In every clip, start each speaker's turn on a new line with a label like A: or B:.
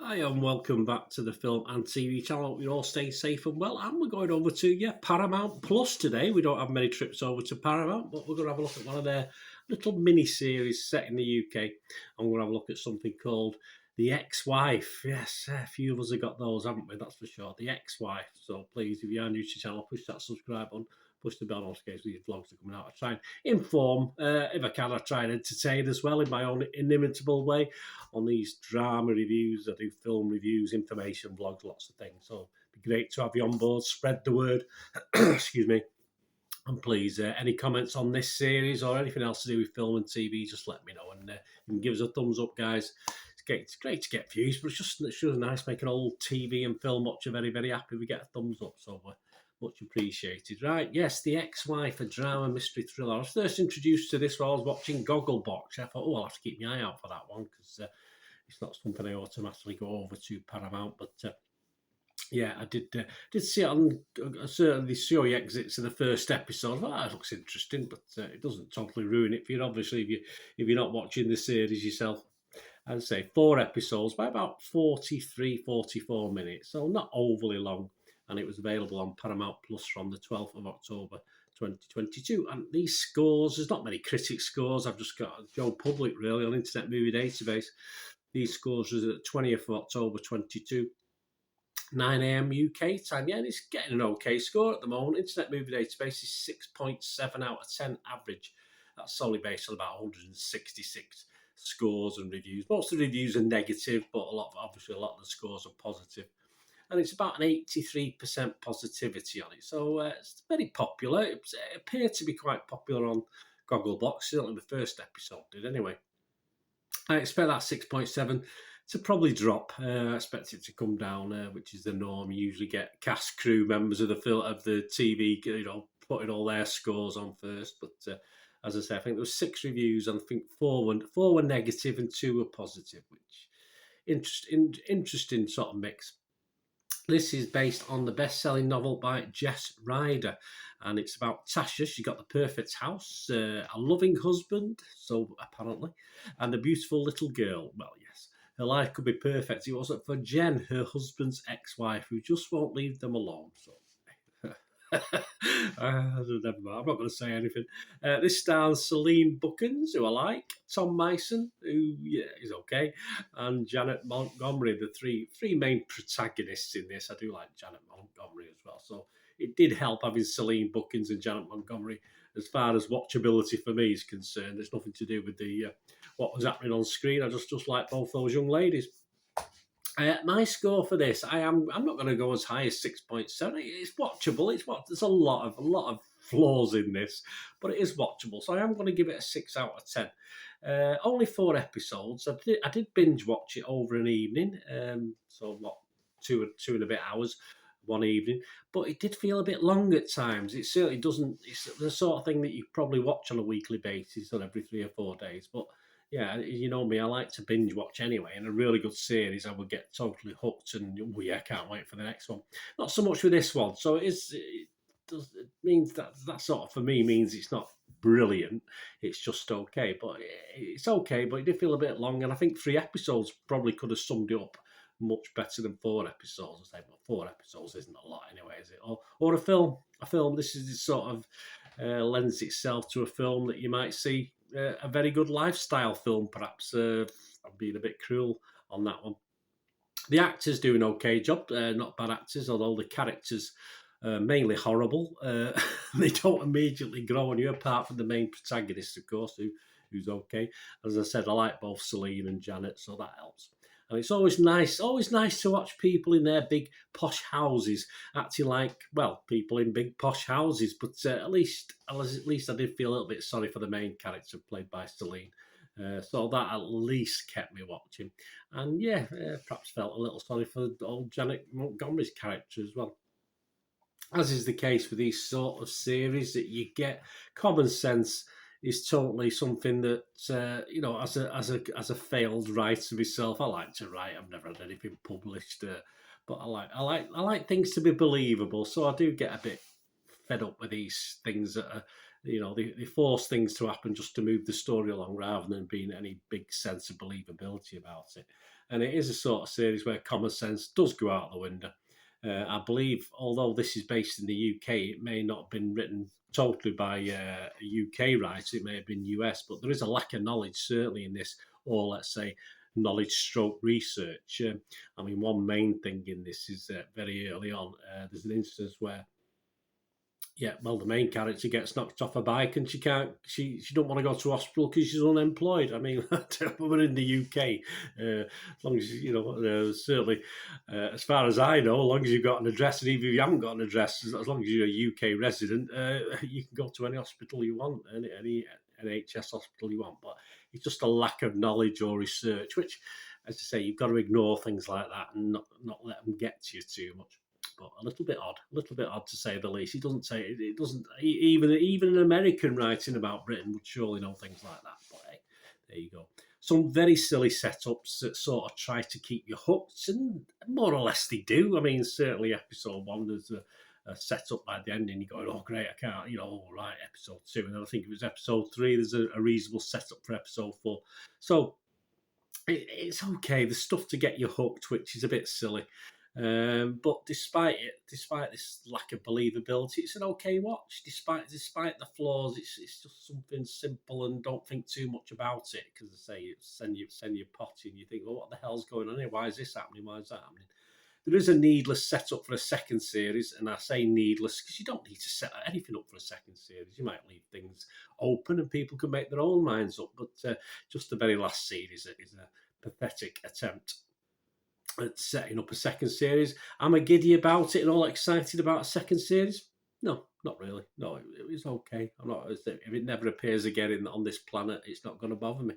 A: Hi and welcome back to the Film and TV channel. Hope you're all staying safe and well. And we're going over to Paramount Plus today. We don't have many trips over to Paramount, but we're going to have a look at one of their little mini-series set in the UK. And we're going to have a look at something called The Ex-Wife. Yes, a few of us have got those, haven't we? That's for sure. The Ex-Wife. So please, if you are new to the channel, push that subscribe button. Push the bell notifications with your vlogs are coming out. I try and inform, if I can, I try and entertain as well in my own inimitable way on these drama reviews. I do film reviews, information vlogs, lots of things. So it'd be great to have you on board. Spread the word. Excuse me. And please, any comments on this series or anything else to do with film and TV, just let me know. And you can give us a thumbs up, guys. It's great to get views, but it's just nice making old TV and film watcher very, very happy we get a thumbs up. So much appreciated. Right, yes, The Ex-Wife, a drama mystery thriller. I was first introduced to this while I was watching Gogglebox. I thought, I'll have to keep my eye out for that one because it's not something I automatically go over to Paramount. But yeah, I did see it on certainly the show exits in the first episode. Well, that looks interesting, but it doesn't totally ruin it for you, obviously, if you're not watching the series yourself. I'd say 4 episodes by about 43, 44 minutes, so not overly long. And it was available on Paramount Plus from the 12th of October 2022. And these scores, there's not many critic scores. I've just got Joe Public, really, on Internet Movie Database. These scores was at 20th of October 22. 9 a.m. UK time. Yeah, and it's getting an okay score at the moment. Internet Movie Database is 6.7 out of 10 average. That's solely based on about 166 scores and reviews. Most of the reviews are negative, but obviously a lot of the scores are positive. And it's about an 83% positivity on it. So it's very popular. It appeared to be quite popular on Gogglebox. Certainly the first episode did anyway. I expect that 6.7 to probably drop. I expect it to come down, which is the norm. You usually get cast crew members of the TV, putting all their scores on first. But as I say, I think there was 6 reviews, and I think 4 were negative and 2 were positive, which interesting sort of mix. This is based on the best-selling novel by Jess Ryder, and it's about Tasha. She got the perfect house, a loving husband, so apparently, and a beautiful little girl. Well, yes, her life could be perfect. It wasn't for Jen, her husband's ex-wife, who just won't leave them alone. So. Never mind. I'm not going to say anything. This stars Celine Bookins, who I like, Tom Mason, who is okay, and Janet Montgomery, the three main protagonists in this. I do like Janet Montgomery as well, so it did help having Celine Bookins and Janet Montgomery. As far as watchability for me is concerned, there's nothing to do with the what was happening on screen. I just like both those young ladies. My score for this, I'm not going to go as high as 6.7. It's watchable. There's a lot of flaws in this, but it is watchable. So I am going to give it a 6 out of 10. Only 4 episodes. I did binge watch it over an evening, so what, two and a bit hours one evening. But it did feel a bit long at times. It certainly doesn't. It's the sort of thing that you probably watch on a weekly basis or every 3 or 4 days, but. Yeah, you know me, I like to binge watch anyway, and a really good series, I would get totally hooked, and I can't wait for the next one. Not so much with this one, so it means that sort of, for me, means it's not brilliant, it's just okay, but it's okay, but it did feel a bit long, and I think 3 episodes probably could have summed it up much better than 4 episodes. I say, but 4 episodes isn't a lot anyway, is it? Or a film, this is sort of lends itself to a film that you might see a very good lifestyle film, perhaps. I'm being a bit cruel on that one. The actors do an okay job, not bad actors, although the characters are mainly horrible. They don't immediately grow on you, apart from the main protagonist, of course, who's okay. As I said, I like both Celine and Janet, so that helps. And it's always nice to watch people in their big posh houses acting like, well, people in big posh houses. But at least I did feel a little bit sorry for the main character played by Celine. So that at least kept me watching. And perhaps felt a little sorry for old Janet Montgomery's character as well. As is the case with these sort of series, that you get common sense is totally something that as a failed writer myself, I like to write. I've never had anything published, but I like things to be believable. So I do get a bit fed up with these things that are, they force things to happen just to move the story along rather than being any big sense of believability about it. and it is a sort of series where common sense does go out the window. I believe, although this is based in the UK, it may not have been written totally by a UK writer, it may have been US, but there is a lack of knowledge, certainly, in this, or let's say, knowledge stroke research. I mean, one main thing in this is very early on, there's an instance where the main character gets knocked off a bike and she don't want to go to hospital because she's unemployed. I mean, we're in the UK. As long as certainly, as far as I know, as long as you've got an address, and even if you haven't got an address, as long as you're a UK resident, you can go to any hospital you want, any NHS hospital you want. But it's just a lack of knowledge or research, which, as I say, you've got to ignore things like that and not let them get to you too much. But a little bit odd to say the least. He doesn't say it. It doesn't even an American writing about Britain would surely know things like that. But hey, there you go. Some very silly setups that sort of try to keep you hooked, and more or less they do. I mean, certainly episode 1, there's a setup by the end, and you're going, oh great, I can't, right, episode 2, and then I think it was episode 3. There's a reasonable setup for episode 4. So it's okay. There's stuff to get you hooked, which is a bit silly. But despite this lack of believability, it's an okay watch. Despite the flaws, it's just something simple, and don't think too much about it, because I say send you potty, and you think, well, what the hell's going on here? Why is this happening? Why is that happening? There is a needless setup for a second series, and I say needless because you don't need to set anything up for a second series. You might leave things open, and people can make their own minds up. But just the very last series is a pathetic attempt at setting up a second series. Am I giddy about it and all excited about a second series? No, not really. No, it was okay. I'm not. If it never appears again on this planet, it's not going to bother me.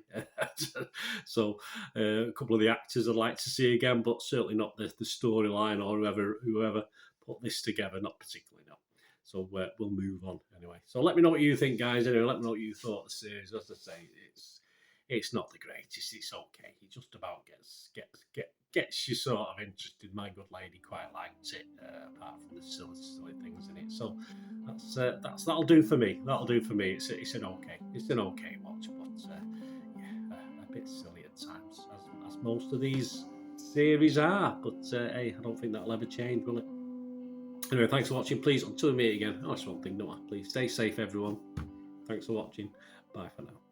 A: So, a couple of the actors I'd like to see again, but certainly not the storyline or whoever put this together. Not particularly, no. So we'll move on anyway. So let me know what you think, guys. Anyway, let me know what you thought of the series. As I say, it's not the greatest. It's okay. It just about gets you sort of interested. My good lady quite liked it, apart from the silly things in it. So that'll do for me. That'll do for me. It's an okay watch, but a bit silly at times, as most of these series are. But hey, I don't think that'll ever change, will it? Anyway, thanks for watching. Please, until we meet again, that's one thing, don't I? Please stay safe, everyone. Thanks for watching. Bye for now.